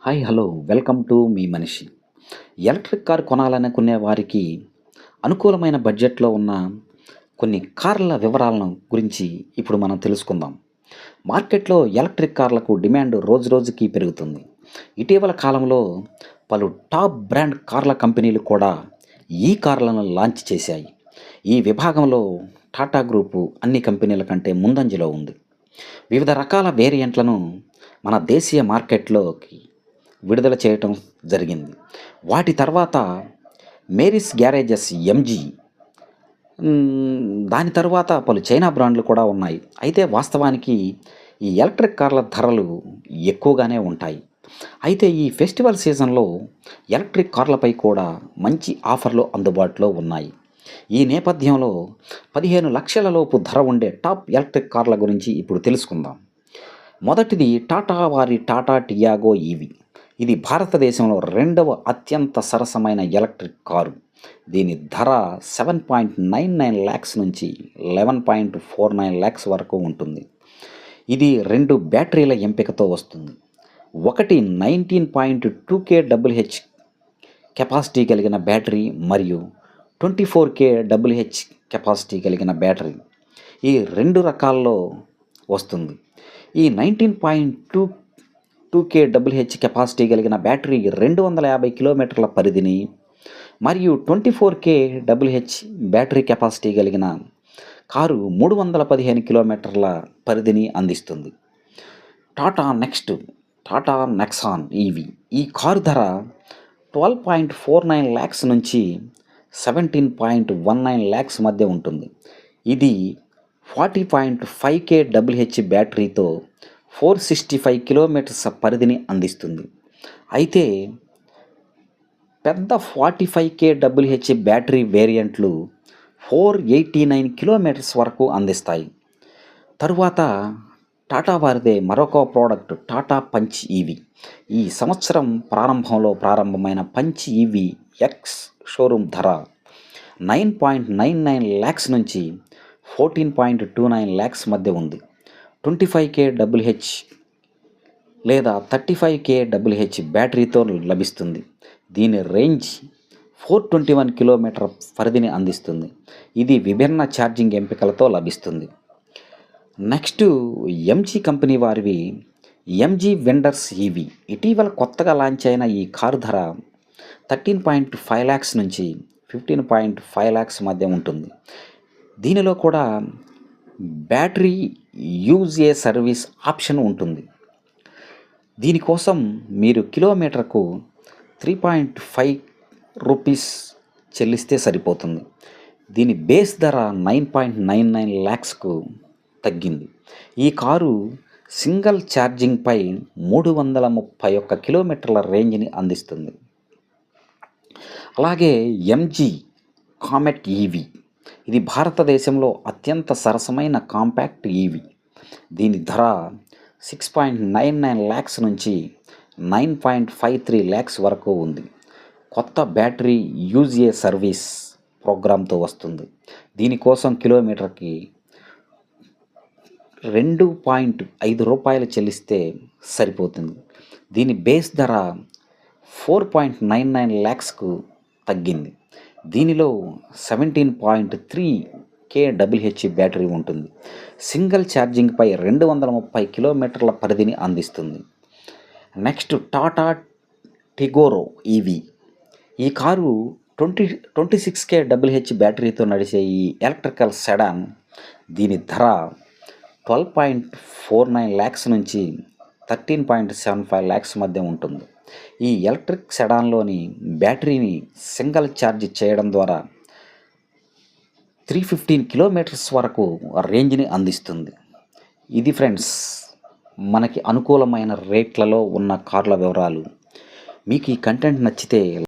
Hello. Welcome to me మనిషి. Electric car కొనాలనుకునే వారికి అనుకూలమైన బడ్జెట్‌లో ఉన్న కొన్ని కార్ల వివరాలను గురించి ఇప్పుడు మనం తెలుసుకుందాం. మార్కెట్‌లో ఎలక్ట్రిక్ కార్లకు డిమాండ్ రోజురోజుకి పెరుగుతుంది. ఇటీవల కాలంలో పలు టాప్ బ్రాండ్ కార్ల కంపెనీలు కూడా ఈ కార్లను లాంచ్ చేశాయి. ఈ విభాగంలో టాటా గ్రూపు అన్ని కంపెనీల కంటే ముందంజలో ఉంది. వివిధ రకాల వేరియంట్లను మన దేశీయ మార్కెట్‌లోకి విడుదల చేయటం జరిగింది. వాటి తర్వాత మేరీస్ గ్యారేజెస్ ఎంజీ, దాని తరువాత పలు చైనా బ్రాండ్లు కూడా ఉన్నాయి. అయితే వాస్తవానికి ఈ ఎలక్ట్రిక్ కార్ల ధరలు ఎక్కువగానే ఉంటాయి. అయితే ఈ ఫెస్టివల్ సీజన్‌లో ఎలక్ట్రిక్ కార్లపై కూడా మంచి ఆఫర్‌లు అందుబాటులో ఉన్నాయి. ఈ నేపథ్యంలో 15,00,000 లోపు ధర ఉండే టాప్ ఎలక్ట్రిక్ కార్ల గురించి ఇప్పుడు తెలుసుకుందాం. మొదటిది టాటా వారి టాటా టియాగో ఈవీ. ఇది భారతదేశంలో రెండవ అత్యంత సరసమైన ఎలక్ట్రిక్ కారు. దీని ధర 7.99 లాక్స్ నుంచి 11.49 లాక్స్ వరకు ఉంటుంది. ఇది 2 బ్యాటరీల ఎంపికతో వస్తుంది. ఒకటి 19.2 kWh కెపాసిటీ కలిగిన బ్యాటరీ మరియు 24 kWh కెపాసిటీ కలిగిన బ్యాటరీ. ఈ 2 రకాల్లో వస్తుంది. ఈ 19.2 kWh కెపాసిటీ కలిగిన బ్యాటరీ 250 కిలోమీటర్ల పరిధిని మరియు 24 kWh బ్యాటరీ కెపాసిటీ కలిగిన కారు 315 కిలోమీటర్ల పరిధిని అందిస్తుంది. Tata Nexon EV. ఈ కారు ధర 12.49 లాక్స్ నుంచి 17.19 లాక్స్ మధ్య ఉంటుంది. ఇది 40.5 kWh బ్యాటరీతో 465 కిలోమీటర్స్ పరిధిని అందిస్తుంది. అయితే పెద్ద 45 kWh బ్యాటరీ వేరియంట్లు 489 కిలోమీటర్స్ వరకు అందిస్తాయి. తరువాత టాటా వారిదే మరొక ప్రోడక్ట్ టాటా పంచ్ ఈవీ. ఈ సంవత్సరం ప్రారంభంలో ప్రారంభమైన పంచ్ ఈవీ ఎక్స్ షోరూమ్ ధర 9.99 లాక్స్ నుంచి 14.29 లాక్స్ మధ్య ఉంది. 25 kWh లేదా 35 kWh బ్యాటరీతో లభిస్తుంది. దీని రేంజ్ 421 కిలోమీటర్ పరిధిని అందిస్తుంది. ఇది విభిన్న ఛార్జింగ్ ఎంపికలతో లభిస్తుంది. నెక్స్ట్ ఎంజీ కంపెనీ వారివి ఎంజీ వెండర్స్ ఈవీ. ఇటీవల కొత్తగా లాంచ్ అయిన ఈ కారు ధర 13.5 లాక్స్ నుంచి 15.5 లాక్స్ మధ్య ఉంటుంది. దీనిలో కూడా battery use a service option ఉంటుంది. దీనికోసం మీరు కిలోమీటర్కు 3.5 రూపీస్ చెల్లిస్తే సరిపోతుంది. దీని బేస్ ధర 9.99 లాక్స్కు తగ్గింది. ఈ కారు సింగిల్ ఛార్జింగ్పై 331 కిలోమీటర్ల రేంజ్ని అందిస్తుంది. అలాగే ఎంజీ కామెట్ ఈవీ. ఇది భారతదేశంలో అత్యంత సరసమైన కాంపాక్ట్ ఈవీ. దీని ధర 6.99 లాక్స్ నుంచి 9.53 లాక్స్ వరకు ఉంది. కొత్త బ్యాటరీ యూజ్ ఏ సర్వీస్ ప్రోగ్రామ్తో వస్తుంది. దీనికోసం కిలోమీటర్కి 2.5 రూపాయలు చెల్లిస్తే సరిపోతుంది. దీని బేస్ ధర 4.99 లాక్స్కు తగ్గింది. దీనిలో 17.3 kWh బ్యాటరీ ఉంటుంది. సింగిల్ ఛార్జింగ్పై 230 కిలోమీటర్ల పరిధిని అందిస్తుంది. Next Tata Tigor EV. ఈ కారు 26 kWh బ్యాటరీతో నడిచే ఈ ఎలక్ట్రికల్ సెడాన్. దీని ధర 12.49 లాక్స్ నుంచి 13.75 లాక్స్ మధ్య ఉంటుంది. ఈ ఎలక్ట్రిక్ సెడాన్లోని బ్యాటరీని సింగిల్ ఛార్జ్ చేయడం ద్వారా 315 కిలోమీటర్స్ వరకు రేంజ్ని అందిస్తుంది. ఇది ఫ్రెండ్స్ మనకి అనుకూలమైన రేట్లలో ఉన్న కార్ల వివరాలు. మీకు ఈ కంటెంట్ నచ్చితే